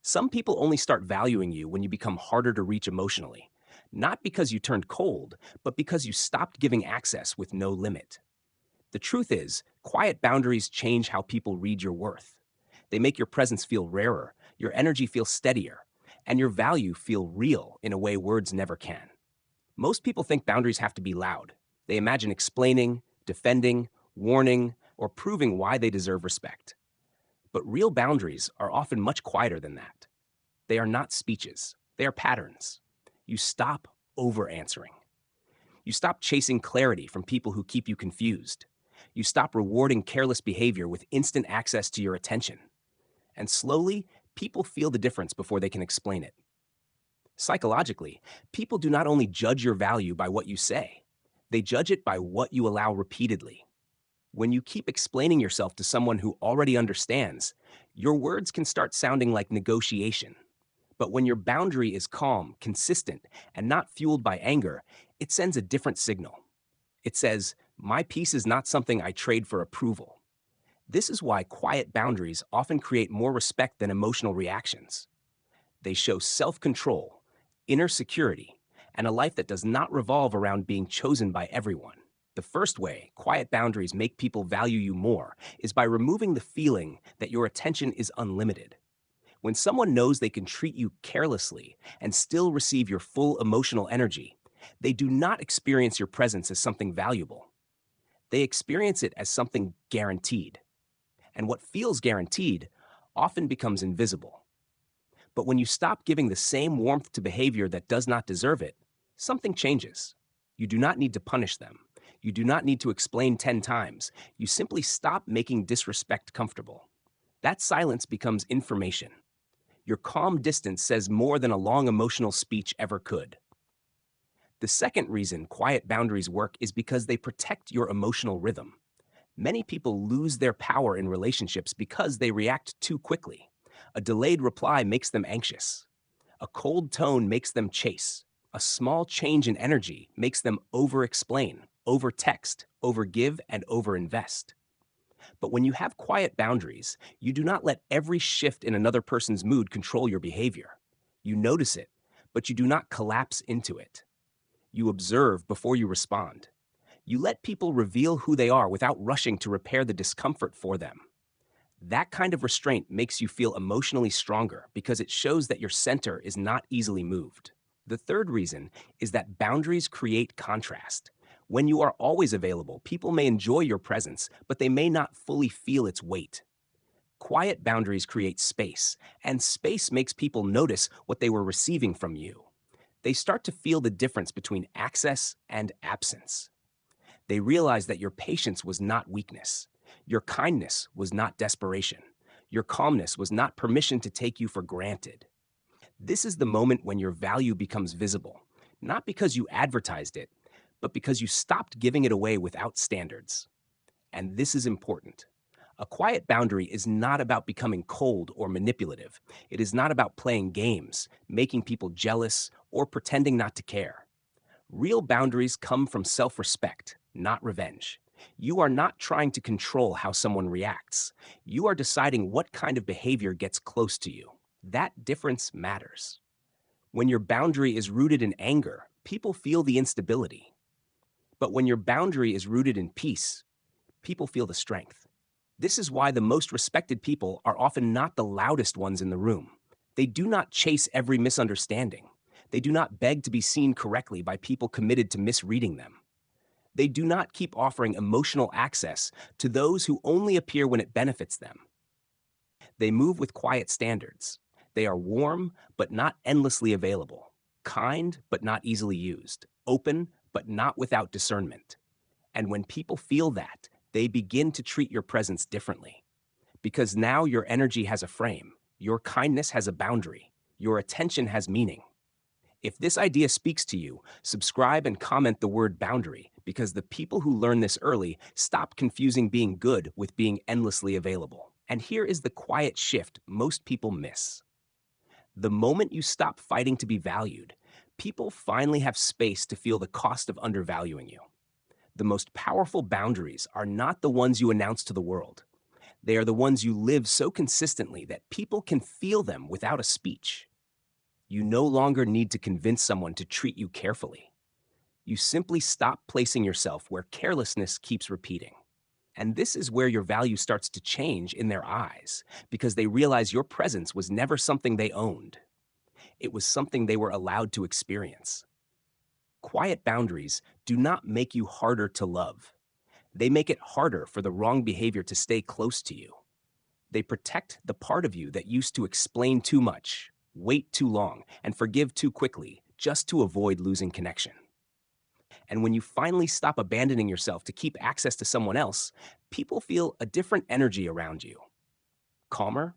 Some people only start valuing you when you become harder to reach emotionally, not because you turned cold, but because you stopped giving access with no limit. The truth is, quiet boundaries change how people read your worth. They make your presence feel rarer, your energy feel steadier, and your value feel real in a way words never can. Most people think boundaries have to be loud. They imagine explaining, defending, warning, or proving why they deserve respect. But real boundaries are often much quieter than that. They are not speeches, they are patterns. You stop over answering. You stop chasing clarity from people who keep you confused. You stop rewarding careless behavior with instant access to your attention. And slowly, people feel the difference before they can explain it. Psychologically, people do not only judge your value by what you say, they judge it by what you allow repeatedly. When you keep explaining yourself to someone who already understands, your words can start sounding like negotiation. But when your boundary is calm, consistent, and not fueled by anger, it sends a different signal. It says, my peace is not something I trade for approval. This is why quiet boundaries often create more respect than emotional reactions. They show self control, inner security, and a life that does not revolve around being chosen by everyone. The first way quiet boundaries make people value you more is by removing the feeling that your attention is unlimited. When someone knows they can treat you carelessly and still receive your full emotional energy, they do not experience your presence as something valuable. They experience it as something guaranteed. And what feels guaranteed often becomes invisible. But when you stop giving the same warmth to behavior that does not deserve it, something changes. You do not need to punish them. You do not need to explain 10 times. You simply stop making disrespect comfortable. That silence becomes information. Your calm distance says more than a long emotional speech ever could. The second reason quiet boundaries work is because they protect your emotional rhythm. Many people lose their power in relationships because they react too quickly. A delayed reply makes them anxious. A cold tone makes them chase. A small change in energy makes them over explain, over text, over give, and over invest. But when you have quiet boundaries, you do not let every shift in another person's mood control your behavior. You notice it, but you do not collapse into it. You observe before you respond. You let people reveal who they are without rushing to repair the discomfort for them. That kind of restraint makes you feel emotionally stronger because it shows that your center is not easily moved. The third reason is that boundaries create contrast. When you are always available, people may enjoy your presence, but they may not fully feel its weight. Quiet boundaries create space, and space makes people notice what they were receiving from you. They start to feel the difference between access and absence. They realize that your patience was not weakness. Your kindness was not desperation. Your calmness was not permission to take you for granted. This is the moment when your value becomes visible, not because you advertised it, but because you stopped giving it away without standards. And this is important. A quiet boundary is not about becoming cold or manipulative. It is not about playing games, making people jealous, or pretending not to care. Real boundaries come from self respect, not revenge. You are not trying to control how someone reacts. You are deciding what kind of behavior gets close to you. That difference matters. When your boundary is rooted in anger, people feel the instability. But when your boundary is rooted in peace, people feel the strength. This is why the most respected people are often not the loudest ones in the room. They do not chase every misunderstanding. They do not beg to be seen correctly by people committed to misreading them. They do not keep offering emotional access to those who only appear when it benefits them. They move with quiet standards. They are warm, but not endlessly available, kind, but not easily used, open, but not without discernment. And when people feel that, they begin to treat your presence differently. Because now your energy has a frame, your kindness has a boundary, your attention has meaning. If this idea speaks to you, subscribe and comment the word boundary, because the people who learn this early stop confusing being good with being endlessly available. And here is the quiet shift most people miss. The moment you stop fighting to be valued, people finally have space to feel the cost of undervaluing you. The most powerful boundaries are not the ones you announce to the world. They are the ones you live so consistently that people can feel them without a speech. You no longer need to convince someone to treat you carefully. You simply stop placing yourself where carelessness keeps repeating. And this is where your value starts to change in their eyes, because they realize your presence was never something they owned. It was something they were allowed to experience. Quiet boundaries do not make you harder to love. They make it harder for the wrong behavior to stay close to you. They protect the part of you that used to explain too much, wait too long, and forgive too quickly just to avoid losing connection. And when you finally stop abandoning yourself to keep access to someone else, people feel a different energy around you. Calmer,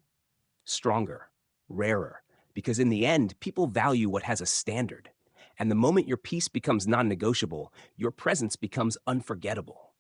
stronger, rarer, because in the end, people value what has a standard. And the moment your peace becomes non negotiable, your presence becomes unforgettable.